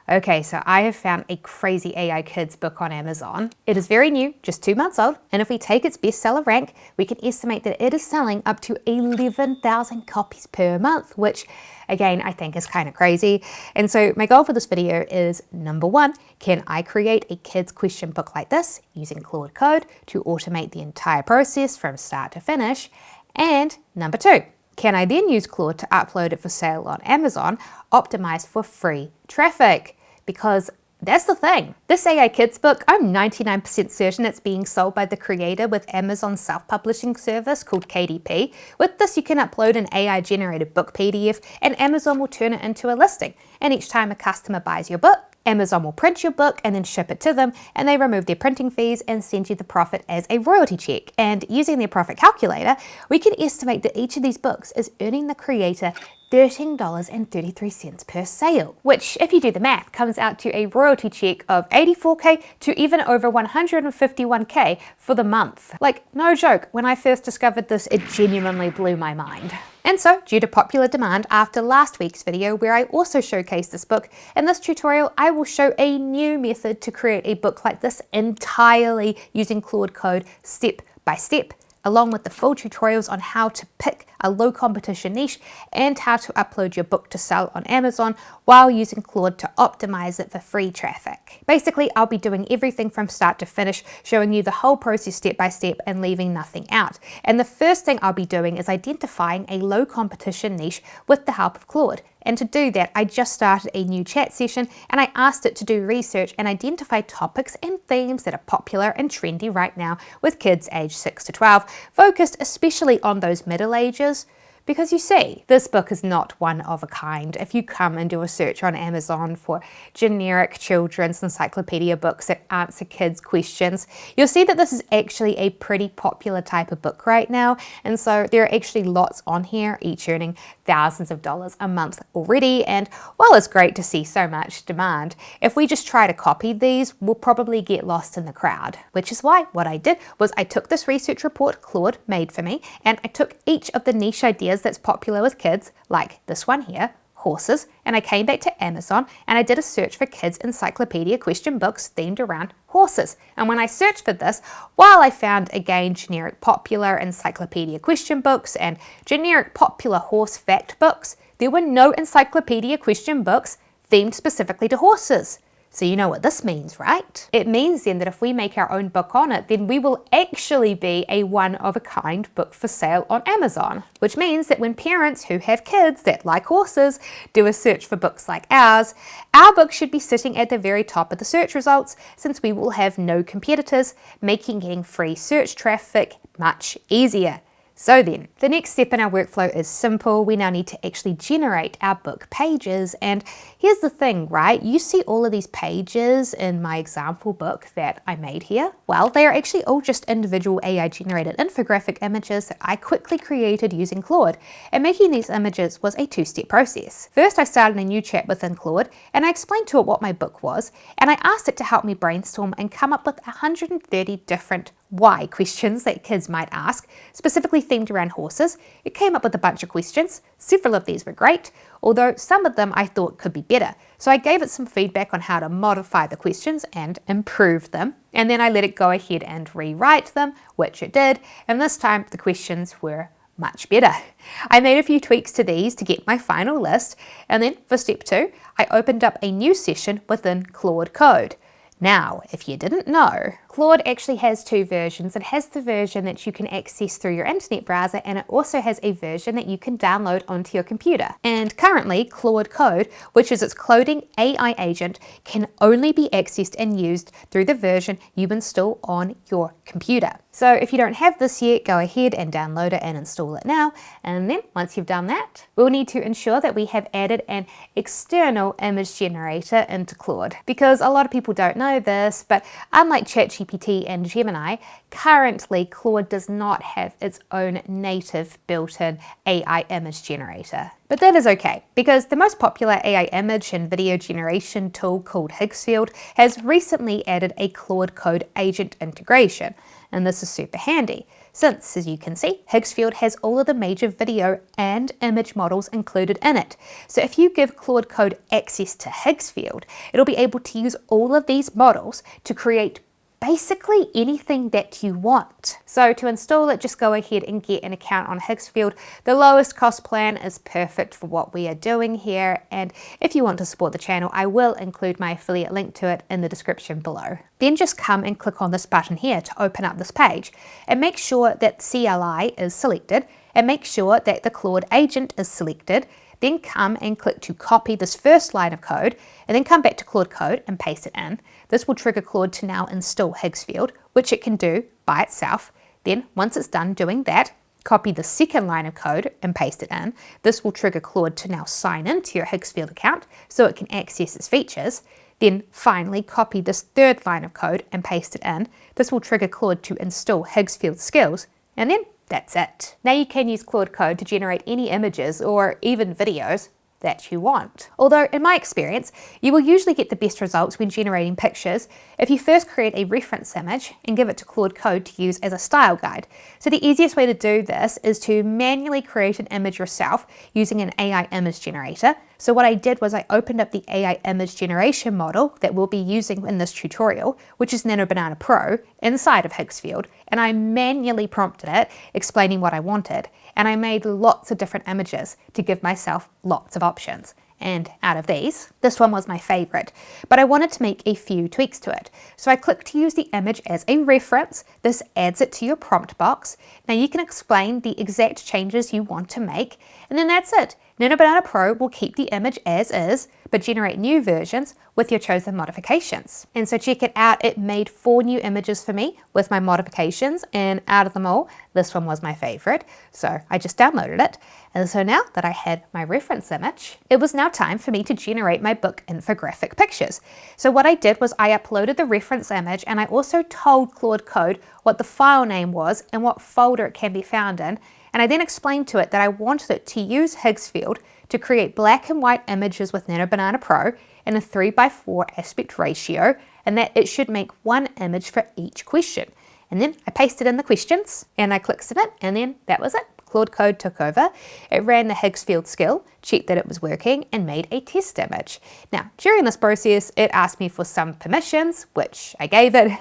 Okay, so I have found a crazy AI Kids book on Amazon. It is very new, just 2 months old, and if we take its bestseller rank, we can estimate that it is selling up to 11,000 copies per month, which again, I think is kind of crazy. And so my goal for this video is, number one, can I create a kids question book like this using Claude Code to automate the entire process from start to finish? And number two, can I then use Claude to upload it for sale on Amazon, optimized for free traffic? Because that's the thing. This AI Kids book, I'm 99% certain it's being sold by the creator with Amazon's self-publishing service called KDP. With this, you can upload an AI-generated book PDF and Amazon will turn it into a listing. And each time a customer buys your book, Amazon will print your book and then ship it to them, and they remove their printing fees and send you the profit as a royalty check. And using their profit calculator, we can estimate that each of these books is earning the creator $13.33 per sale, which, if you do the math, comes out to a royalty check of $84K to even over $151K for the month. Like, no joke, when I first discovered this, it genuinely blew my mind. And so, due to popular demand after last week's video where I also showcased this book, in this tutorial I will show a new method to create a book like this entirely using Claude Code step by step, along with the full tutorials on how to pick a low competition niche and how to upload your book to sell on Amazon while using Claude to optimize it for free traffic. Basically, I'll be doing everything from start to finish, showing you the whole process step by step and leaving nothing out. And the first thing I'll be doing is identifying a low competition niche with the help of Claude. And to do that, I just started a new chat session and I asked it to do research and identify topics and themes that are popular and trendy right now with kids aged 6 to 12, focused especially on those middle ages. Because you see, this book is not one of a kind. If you come and do a search on Amazon for generic children's encyclopedia books that answer kids' questions, you'll see that this is actually a pretty popular type of book right now. And so there are actually lots on here, each earning thousands of dollars a month already. And while it's great to see so much demand, if we just try to copy these, we'll probably get lost in the crowd. Which is why what I did was I took this research report Claude made for me, and I took each of the niche ideas that's popular with kids, like this one here, horses, and I came back to Amazon and I did a search for kids encyclopedia question books themed around horses. And when I searched for this, while I found again generic popular encyclopedia question books and generic popular horse fact books, there were no encyclopedia question books themed specifically to horses. So you know what this means, right? It means then that if we make our own book on it, then we will actually be a one-of-a-kind book for sale on Amazon. Which means that when parents who have kids that like horses do a search for books like ours, our book should be sitting at the very top of the search results, since we will have no competitors, making getting free search traffic much easier. So then, the next step in our workflow is simple. We now need to actually generate our book pages. And here's the thing, right? You see all of these pages in my example book that I made here. Well, they are actually all just individual AI generated infographic images that I quickly created using Claude. And making these images was a two-step process. First, I started a new chat within Claude and I explained to it what my book was. And I asked it to help me brainstorm and come up with 130 different why questions that kids might ask, specifically themed around horses. It came up with a bunch of questions. Several of these were great, although some of them I thought could be better. So I gave it some feedback on how to modify the questions and improve them. And then I let it go ahead and rewrite them, which it did. And this time the questions were much better. I made a few tweaks to these to get my final list. And then for step 2, I opened up a new session within Claude Code. Now, if you didn't know, Claude actually has two versions. It has the version that you can access through your internet browser, and it also has a version that you can download onto your computer. And currently, Claude Code, which is its coding AI agent, can only be accessed and used through the version you install on your computer. So if you don't have this yet, go ahead and download it and install it now. And then once you've done that, we'll need to ensure that we have added an external image generator into Claude. Because a lot of people don't know this, but unlike ChatGPT and Gemini, currently Claude does not have its own native built-in AI image generator. But that is okay, because the most popular AI image and video generation tool called Higgsfield has recently added a Claude Code agent integration. And this is super handy since, as you can see, Higgsfield has all of the major video and image models included in it. So if you give Claude Code access to Higgsfield, it'll be able to use all of these models to create basically anything that you want. So to install it, just go ahead and get an account on Higgsfield. The lowest cost plan is perfect for what we are doing here, and if you want to support the channel, I will include my affiliate link to it in the description below. Then just come and click on this button here to open up this page, and make sure that CLI is selected, and make sure that the Claude agent is selected. Then come and click to copy this first line of code, and then come back to Claude Code and paste it in. This will trigger Claude to now install Higgsfield, which it can do by itself. Then once it's done doing that, copy the second line of code and paste it in. This will trigger Claude to now sign into your Higgsfield account so it can access its features. Then finally copy this third line of code and paste it in. This will trigger Claude to install Higgsfield skills, and then that's it. Now you can use Claude Code to generate any images or even videos that you want. Although in my experience, you will usually get the best results when generating pictures if you first create a reference image and give it to Claude Code to use as a style guide. So the easiest way to do this is to manually create an image yourself using an AI image generator. So what I did was I opened up the AI image generation model that we'll be using in this tutorial, which is Nano Banana Pro, inside of Higgsfield, and I manually prompted it explaining what I wanted, and I made lots of different images to give myself lots of options. And out of these, this one was my favorite, but I wanted to make a few tweaks to it. So I clicked to use the image as a reference. This adds it to your prompt box. Now you can explain the exact changes you want to make, and then that's it. Nano Banana Pro will keep the image as is, but generate new versions with your chosen modifications. And so check it out, it made 4 new images for me with my modifications, and out of them all, this one was my favorite. So I just downloaded it. And so now that I had my reference image, it was now time for me to generate my book infographic pictures. So what I did was I uploaded the reference image, and I also told Claude Code what the file name was and what folder it can be found in. And I then explained to it that I wanted it to use Higgsfield to create black and white images with Nano Banana Pro in a 3:4 aspect ratio, and that it should make 1 image for each question. And then I pasted in the questions and I clicked submit, and then that was it. Claude Code took over. It ran the Higgsfield skill, checked that it was working, and made a test image. Now, during this process, it asked me for some permissions, which I gave it.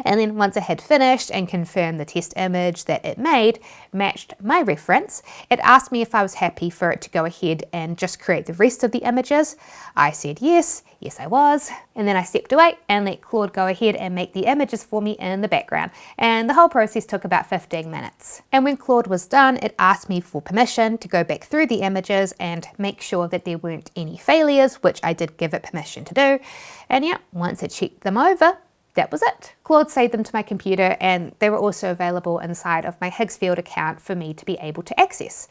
And then once I had finished and confirmed the test image that it made matched my reference, it asked me if I was happy for it to go ahead and just create the rest of the images. I said yes, yes I was. And then I stepped away and let Claude go ahead and make the images for me in the background. And the whole process took about 15 minutes. And when Claude was done, it asked me for permission to go back through the images and make sure that there weren't any failures, which I did give it permission to do. And yeah, once it checked them over, that was it. Claude saved them to my computer, and they were also available inside of my Higgsfield account for me to be able to access.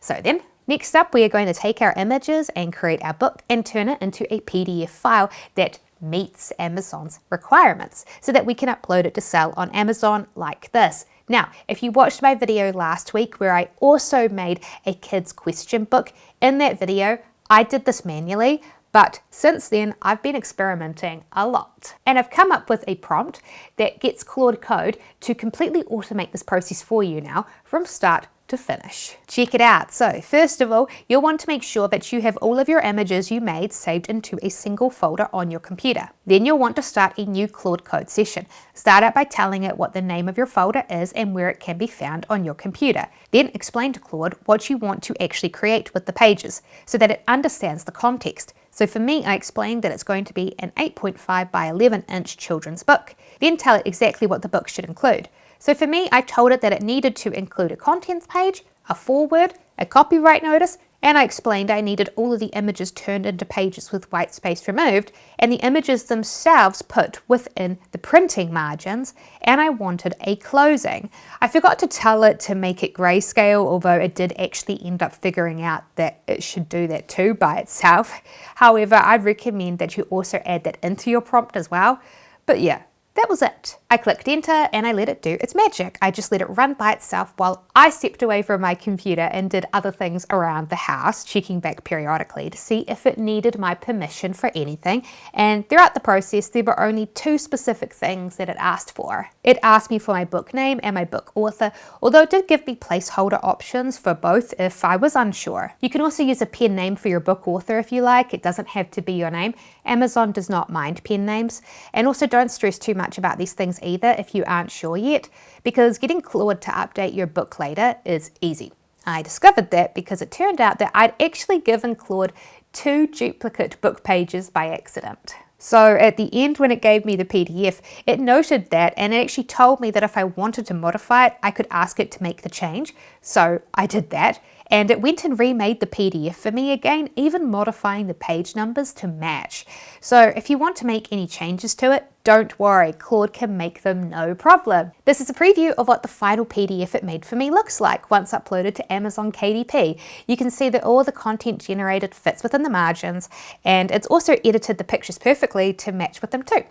So then, next up, we are going to take our images and create our book and turn it into a PDF file that meets Amazon's requirements so that we can upload it to sell on Amazon like this. Now, if you watched my video last week where I also made a kids question book, in that video, I did this manually, but since then I've been experimenting a lot. And I've come up with a prompt that gets Claude Code to completely automate this process for you now from start to finish. Check it out. So first of all, you'll want to make sure that you have all of your images you made saved into a single folder on your computer. Then you'll want to start a new Claude Code session. Start out by telling it what the name of your folder is and where it can be found on your computer. Then explain to Claude what you want to actually create with the pages so that it understands the context. So for me, I explained that it's going to be an 8.5 by 11 inch children's book. Then tell it exactly what the book should include. So for me, I told it that it needed to include a contents page, a foreword, a copyright notice, and I explained I needed all of the images turned into pages with white space removed, and the images themselves put within the printing margins, and I wanted a closing. I forgot to tell it to make it grayscale, although it did actually end up figuring out that it should do that too by itself. However, I'd recommend that you also add that into your prompt as well. But yeah, that was it. I clicked enter and I let it do its magic. I just let it run by itself while I stepped away from my computer and did other things around the house, checking back periodically to see if it needed my permission for anything. And throughout the process, there were only 2 specific things that it asked for. It asked me for my book name and my book author, although it did give me placeholder options for both if I was unsure. You can also use a pen name for your book author if you like. It doesn't have to be your name. Amazon does not mind pen names. And also don't stress too much about these things either if you aren't sure yet, because getting Claude to update your book later is easy. I discovered that because it turned out that I'd actually given Claude 2 duplicate book pages by accident. So at the end, when it gave me the PDF, it noted that, and it actually told me that if I wanted to modify it, I could ask it to make the change. So I did that, and it went and remade the PDF for me again, even modifying the page numbers to match. So if you want to make any changes to it, don't worry, Claude can make them no problem. This is a preview of what the final PDF it made for me looks like once uploaded to Amazon KDP. You can see that all the content generated fits within the margins, and it's also edited the pictures perfectly to match with them too.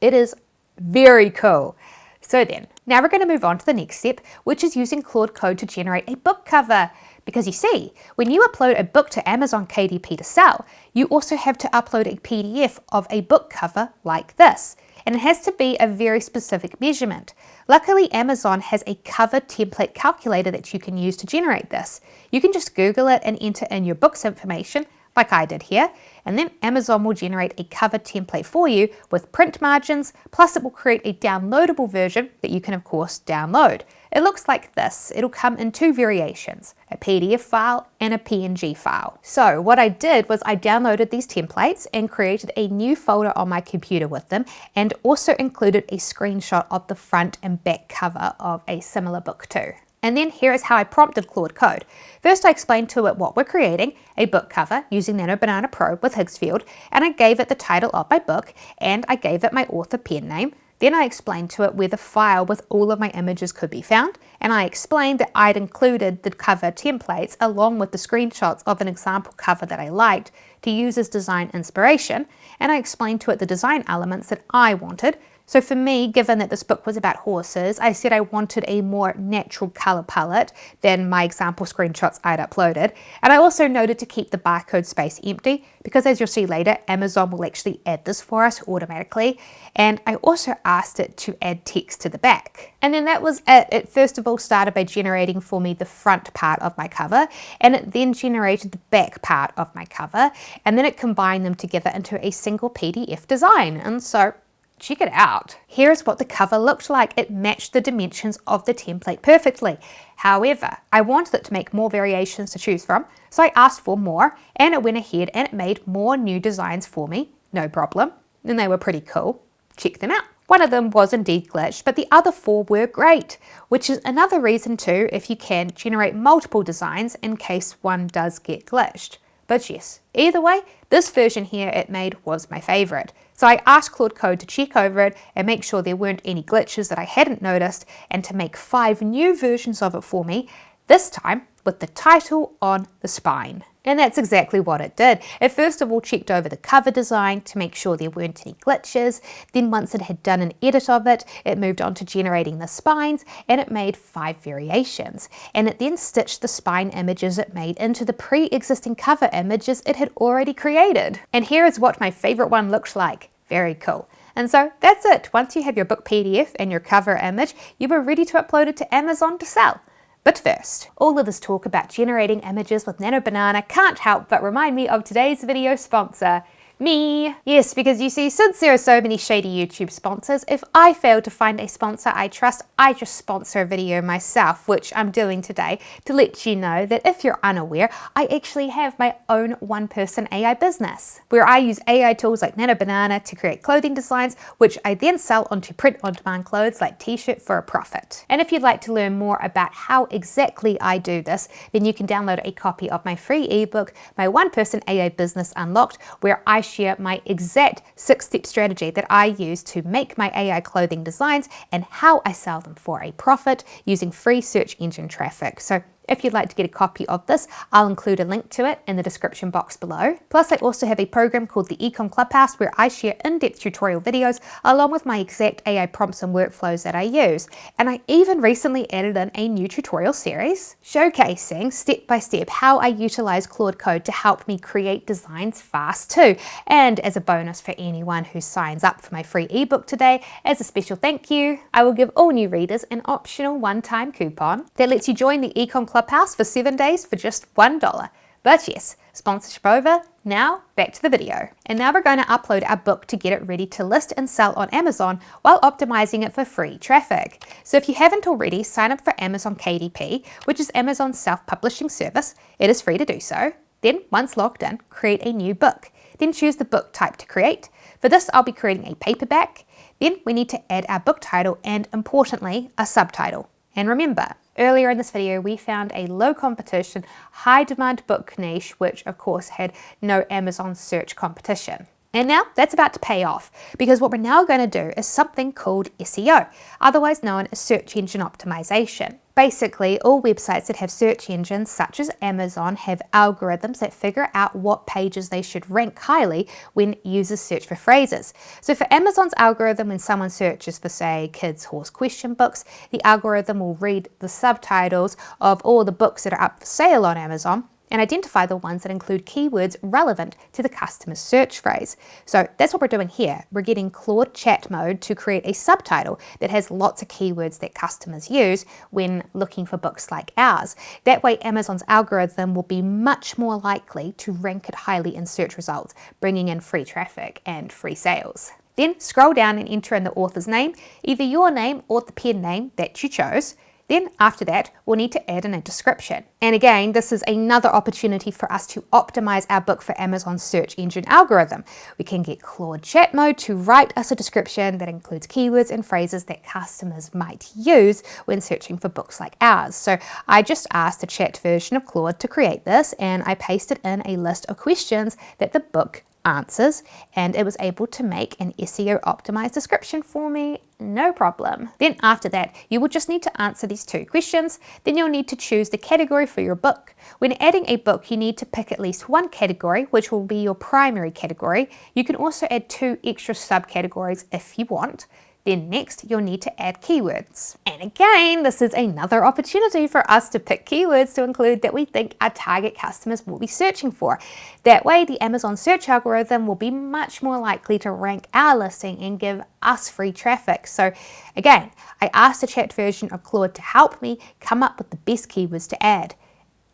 It is very cool. So then, now we're going to move on to the next step, which is using Claude Code to generate a book cover. Because you see, when you upload a book to Amazon KDP to sell, you also have to upload a PDF of a book cover like this. And it has to be a very specific measurement. Luckily, Amazon has a cover template calculator that you can use to generate this. You can just Google it and enter in your book's information, like I did here, and then Amazon will generate a cover template for you with print margins, plus it will create a downloadable version that you can of course download. It looks like this. It'll come in 2 variations, a PDF file and a PNG file. So what I did was I downloaded these templates and created a new folder on my computer with them, and also included a screenshot of the front and back cover of a similar book too. And then here is how I prompted Claude Code. First, I explained to it what we're creating, a book cover using Nano Banana Pro with Higgsfield, and I gave it the title of my book, and I gave it my author pen name. Then I explained to it where the file with all of my images could be found, and I explained that I'd included the cover templates along with the screenshots of an example cover that I liked to use as design inspiration, and I explained to it the design elements that I wanted. So for me, given that this book was about horses, I said I wanted a more natural color palette than my example screenshots I'd uploaded. And I also noted to keep the barcode space empty because, as you'll see later, Amazon will actually add this for us automatically. And I also asked it to add text to the back. And then that was it. It first of all started by generating for me the front part of my cover, and it then generated the back part of my cover, and then it combined them together into a single PDF design. And so check it out. Here's what the cover looked like. It matched the dimensions of the template perfectly. However, I wanted it to make more variations to choose from, so I asked for more, and it went ahead and it made more new designs for me, no problem. And they were pretty cool. Check them out. One of them was indeed glitched, but the other 4 were great, which is another reason too, if you can, generate multiple designs in case one does get glitched. But yes, either way, this version here it made was my favorite. So I asked Claude Code to check over it and make sure there weren't any glitches that I hadn't noticed, and to make 5 new versions of it for me, this time with the title on the spine. And that's exactly what it did. It first of all checked over the cover design to make sure there weren't any glitches. Then once it had done an edit of it, it moved on to generating the spines, and it made 5 variations. And it then stitched the spine images it made into the pre-existing cover images it had already created. And here is what my favorite one looks like. Very cool. And so that's it. Once you have your book PDF and your cover image, you are ready to upload it to Amazon to sell. But first, all of this talk about generating images with Nano Banana can't help but remind me of today's video sponsor, me. Yes, because you see, since there are so many shady YouTube sponsors, if I fail to find a sponsor I trust, I just sponsor a video myself, which I'm doing today to let you know that if you're unaware, I actually have my own one-person AI business, where I use AI tools like Nano Banana to create clothing designs, which I then sell onto print-on-demand clothes like t-shirt for a profit. And if you'd like to learn more about how exactly I do this, then you can download a copy of my free ebook, My One-Person AI Business Unlocked, where I share my exact 6-step strategy that I use to make my AI clothing designs and how I sell them for a profit using free search engine traffic. So If you'd like to get a copy of this, I'll include a link to it in the description box below. Plus, I also have a program called the ECOMM CLUBHOUSE where I share in-depth tutorial videos along with my exact AI prompts and workflows that I use. And I even recently added in a new tutorial series showcasing step by step how I utilize Claude Code to help me create designs fast too. And as a bonus for anyone who signs up for my free ebook today, as a special thank you, I will give all new readers an optional one-time coupon that lets you join the ECOMM CLUBHOUSE for 7 days for just $1. But yes, sponsorship over. Now back to the video. And now we're going to upload our book to get it ready to list and sell on Amazon while optimizing it for free traffic. So if you haven't already, sign up for Amazon KDP, which is Amazon's self-publishing service. It is free to do so. Then once logged in, create a new book. Then choose the book type to create. For this, I'll be creating a paperback. Then we need to add our book title and, importantly, a subtitle. And remember, earlier in this video, we found a low competition, high demand book niche, which of course had no Amazon search competition. And now that's about to pay off, because what we're now going to do is something called SEO, otherwise known as search engine optimization. Basically, all websites that have search engines such as Amazon have algorithms that figure out what pages they should rank highly when users search for phrases. So for Amazon's algorithm, when someone searches for, say, kids horse question books, the algorithm will read the subtitles of all the books that are up for sale on Amazon and identify the ones that include keywords relevant to the customer's search phrase. So that's what we're doing here. We're getting Claude chat mode to create a subtitle that has lots of keywords that customers use when looking for books like ours. That way Amazon's algorithm will be much more likely to rank it highly in search results, bringing in free traffic and free sales. Then scroll down and enter in the author's name, either your name or the pen name that you chose. Then after that, we'll need to add in a description. And again, this is another opportunity for us to optimize our book for Amazon's search engine algorithm. We can get Claude chat mode to write us a description that includes keywords and phrases that customers might use when searching for books like ours. So I just asked the chat version of Claude to create this, and I pasted in a list of questions that the book answers, and it was able to make an SEO optimized description for me, no problem. Then after that, you will just need to answer these 2 questions. Then you'll need to choose the category for your book. When adding a book, you need to pick at least one category, which will be your primary category. You can also add 2 extra subcategories if you want. Then next, you'll need to add keywords. And again, this is another opportunity for us to pick keywords to include that we think our target customers will be searching for. That way, the Amazon search algorithm will be much more likely to rank our listing and give us free traffic. So again, I asked the chat version of Claude to help me come up with the best keywords to add.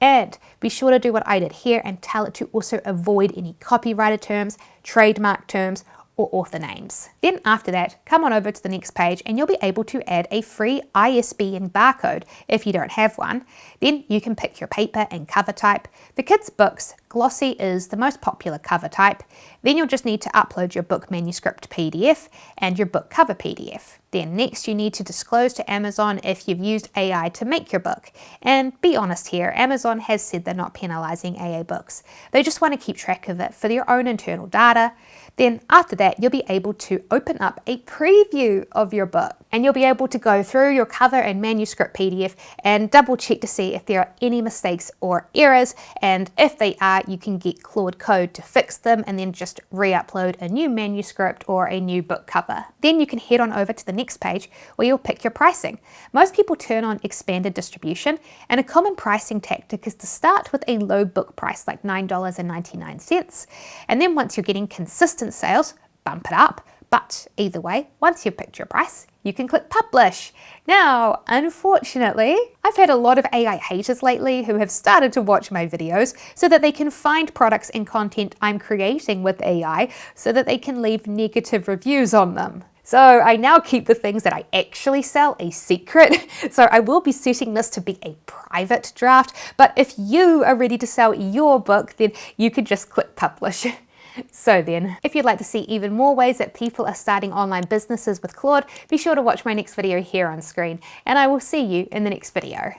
And be sure to do what I did here and tell it to also avoid any copyrighted terms, trademark terms, or author names. Then after that, come on over to the next page and you'll be able to add a free ISBN barcode if you don't have one. Then you can pick your paper and cover type. For kids' books, glossy is the most popular cover type. Then you'll just need to upload your book manuscript PDF and your book cover PDF. Then next you need to disclose to Amazon if you've used AI to make your book. And be honest here, Amazon has said they're not penalizing AI books. They just want to keep track of it for their own internal data. Then after that, you'll be able to open up a preview of your book and you'll be able to go through your cover and manuscript PDF and double check to see if there are any mistakes or errors. And if they are, you can get Claude Code to fix them and then just re-upload a new manuscript or a new book cover. Then you can head on over to the next page where you'll pick your pricing. Most people turn on expanded distribution, and a common pricing tactic is to start with a low book price like $9.99. And then once you're getting consistent sales, bump it up. But either way, once you've picked your price, you can click publish. Now, unfortunately, I've had a lot of AI haters lately who have started to watch my videos so that they can find products and content I'm creating with AI so that they can leave negative reviews on them. So I now keep the things that I actually sell a secret. So I will be setting this to be a private draft, but if you are ready to sell your book, then you could just click publish. So then, if you'd like to see even more ways that people are starting online businesses with Claude, be sure to watch my next video here on screen, and I will see you in the next video.